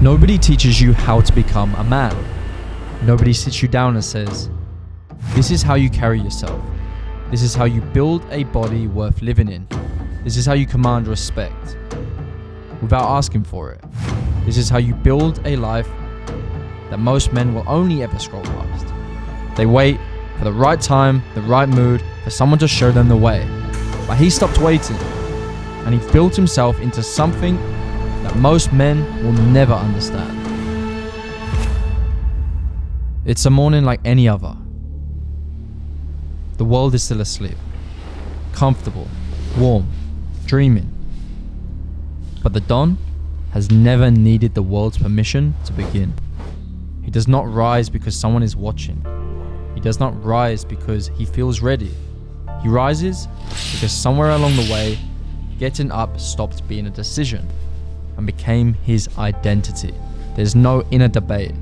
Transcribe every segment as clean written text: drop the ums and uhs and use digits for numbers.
Nobody teaches you how to become a man. Nobody sits you down and says, this is how you carry yourself. This is how you build a body worth living in. This is how you command respect without asking for it. This is how you build a life that most men will only ever scroll past. They wait for the right time, the right mood, for someone to show them the way. But he stopped waiting, and he built himself into something that most men will never understand. It's a morning like any other. The world is still asleep, comfortable, warm, dreaming. But the dawn has never needed the world's permission to begin. He does not rise because someone is watching. He does not rise because he feels ready. He rises because somewhere along the way, getting up stopped being a decision and became his identity. There's no inner debate.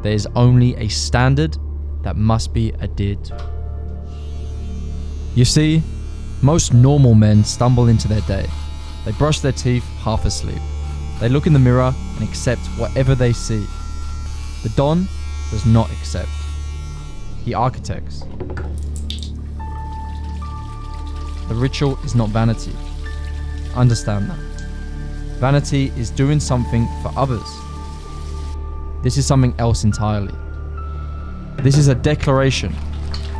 There is only a standard that must be adhered to. You see, most normal men stumble into their day. They brush their teeth half asleep. They look in the mirror and accept whatever they see. The Don does not accept. He architects. The ritual is not vanity. Understand that. Vanity is doing something for others. This is something else entirely. This is a declaration,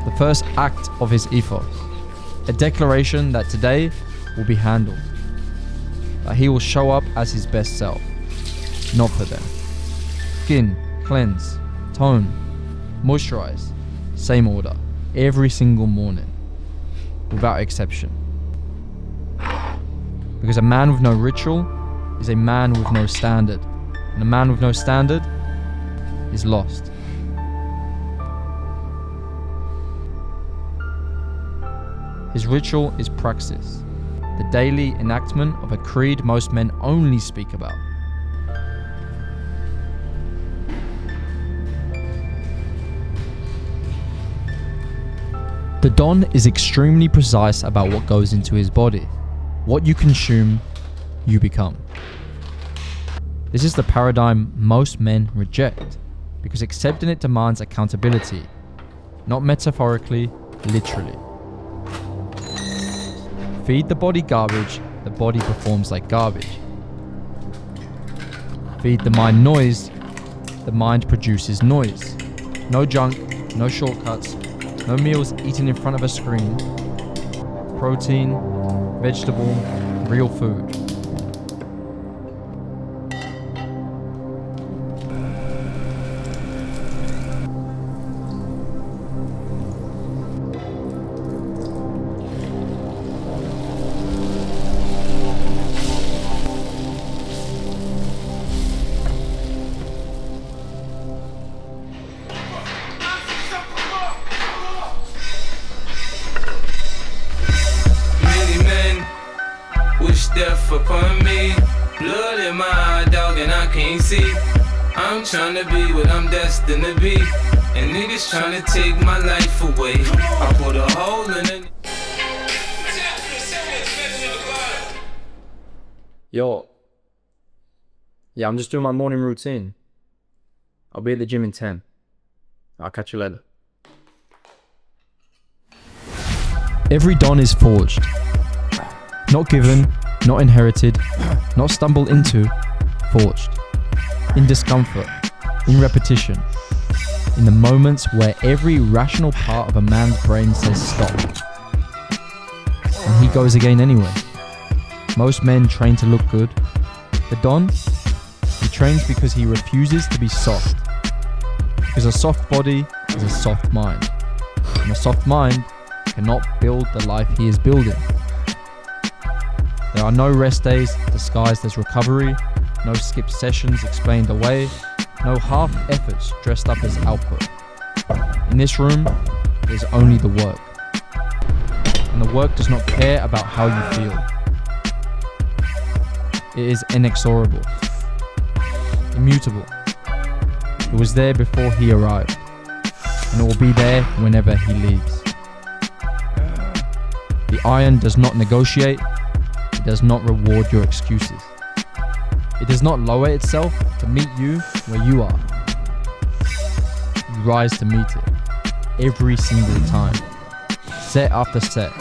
the first act of his ethos. A declaration that today will be handled. That he will show up as his best self, not for them. Skin, cleanse, tone, moisturize, same order, every single morning, without exception. Because a man with no ritual is a man with no standard, and a man with no standard is lost. His ritual is praxis, the daily enactment of a creed most men only speak about. The Don is extremely precise about what goes into his body. What you consume, you become. This is the paradigm most men reject, because accepting it demands accountability, not metaphorically, literally. Feed the body garbage, the body performs like garbage. Feed the mind noise, the mind produces noise. No junk, no shortcuts, no meals eaten in front of a screen. Protein, vegetable, real food. Death upon me, blood in my eye, dog, and I can't see. I'm trying to be what I'm destined to be, and niggas trying to take my life away. I put a hole in it. Yo. Yeah, I'm just doing my morning routine. I'll be at the gym in 10. I'll catch you later. Every Don is forged. Not given, not inherited, not stumbled into, forged. In discomfort, in repetition, in the moments where every rational part of a man's brain says stop. And he goes again anyway. Most men train to look good. The Don, he trains because he refuses to be soft. Because a soft body is a soft mind. And a soft mind cannot build the life he is building. There are no rest days disguised as recovery, no skipped sessions explained away, no half efforts dressed up as output. In this room, there's only the work. And the work does not care about how you feel. It is inexorable, immutable. It was there before he arrived, and it will be there whenever he leaves. The iron does not negotiate. It does not reward your excuses. It does not lower itself to meet you where you are. You rise to meet it every single time. Set after set,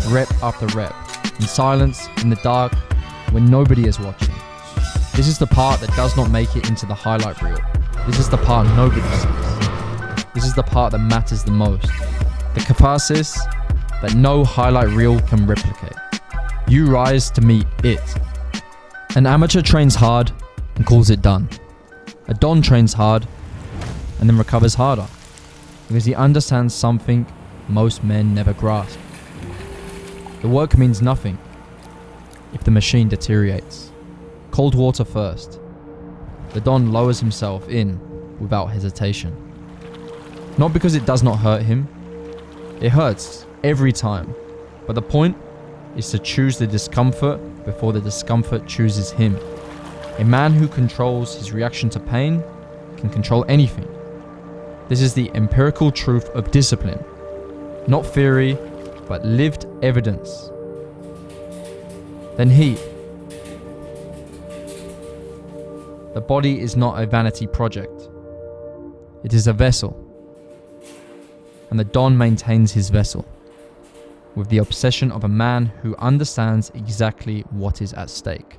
rep after rep, in silence, in the dark, when nobody is watching. This is the part that does not make it into the highlight reel. This is the part nobody sees. This is the part that matters the most. The catharsis that no highlight reel can replicate. You rise to meet it. An amateur trains hard and calls it done. A don trains hard and then recovers harder because he understands something most men never grasp. The work means nothing if the machine deteriorates. Cold water first. The don lowers himself in without hesitation. Not because it does not hurt him. It hurts every time. But the point is to choose the discomfort before the discomfort chooses him. A man who controls his reaction to pain can control anything. This is the empirical truth of discipline. Not theory, but lived evidence. Then heat. The body is not a vanity project. It is a vessel. And the don maintains his vessel with the obsession of a man who understands exactly what is at stake.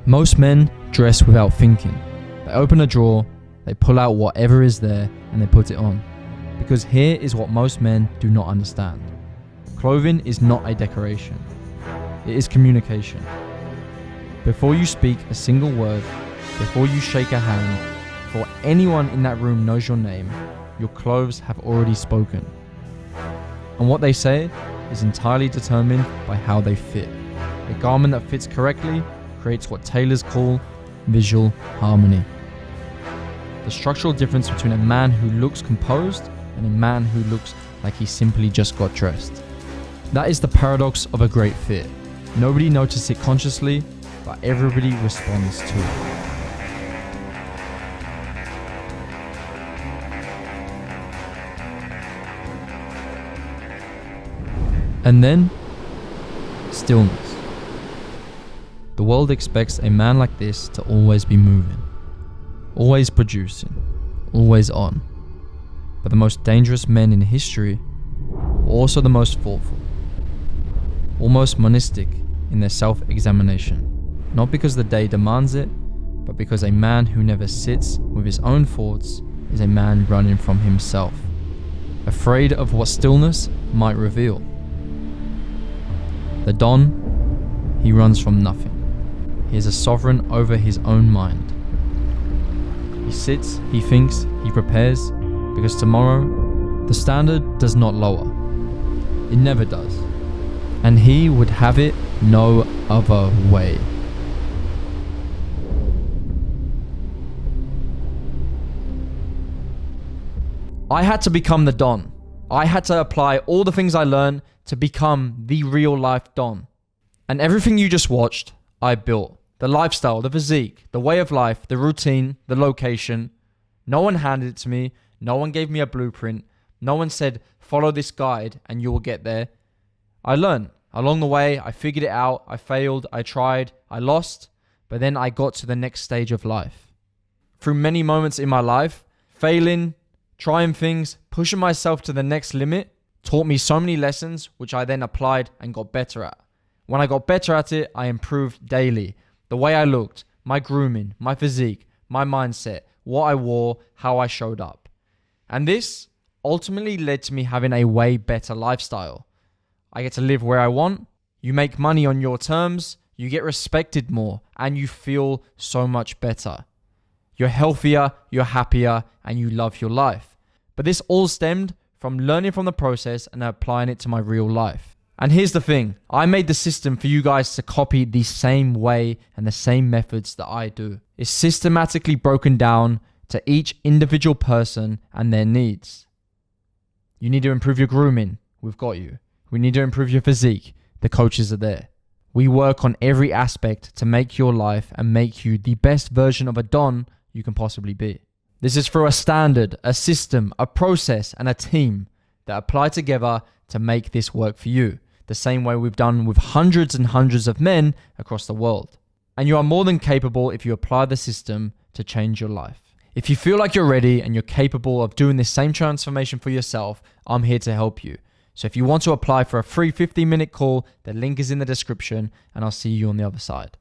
Most men dress without thinking. They open a drawer, they pull out whatever is there, and they put it on. Because here is what most men do not understand. Clothing is not a decoration. It is communication. Before you speak a single word, before you shake a hand, before anyone in that room knows your name, your clothes have already spoken. And what they say is entirely determined by how they fit. A garment that fits correctly creates what tailors call visual harmony. The structural difference between a man who looks composed and a man who looks like he simply just got dressed. That is the paradox of a great fit. Nobody notices it consciously, but everybody responds to it. And then, stillness. The world expects a man like this to always be moving, always producing, always on. But the most dangerous men in history were also the most thoughtful, almost monistic in their self-examination. Not because the day demands it, but because a man who never sits with his own thoughts is a man running from himself, afraid of what stillness might reveal. The don, he runs from nothing. He is a sovereign over his own mind. He sits, he thinks, he prepares, because tomorrow, the standard does not lower. It never does. And he would have it no other way. I had to become the don. I had to apply all the things I learned to become the real life don. And everything you just watched, I built. The lifestyle, the physique, the way of life, the routine, the location. No one handed it to me. No one gave me a blueprint. No one said, follow this guide and you will get there. I learned. Along the way, I figured it out. I failed. I tried. I lost. But then I got to the next stage of life. Through many moments in my life, failing, trying things, pushing myself to the next limit, taught me so many lessons, which I then applied and got better at. When I got better at it, I improved daily. The way I looked, my grooming, my physique, my mindset, what I wore, how I showed up. And this ultimately led to me having a way better lifestyle. I get to live where I want, you make money on your terms, you get respected more, and you feel so much better. You're healthier, you're happier, and you love your life. But this all stemmed from learning from the process and applying it to my real life. And here's the thing, I made the system for you guys to copy the same way and the same methods that I do. It's systematically broken down to each individual person and their needs. You need to improve your grooming, we've got you. We need to improve your physique, the coaches are there. We work on every aspect to make your life and make you the best version of a don you can possibly be. This is through a standard, a system, a process, and a team that apply together to make this work for you. the same way we've done with hundreds and hundreds of men across the world. And you are more than capable if you apply the system to change your life. If you feel like you're ready and you're capable of doing this same transformation for yourself, I'm here to help you. So if you want to apply for a free 15-minute call, the link is in the description, and I'll see you on the other side.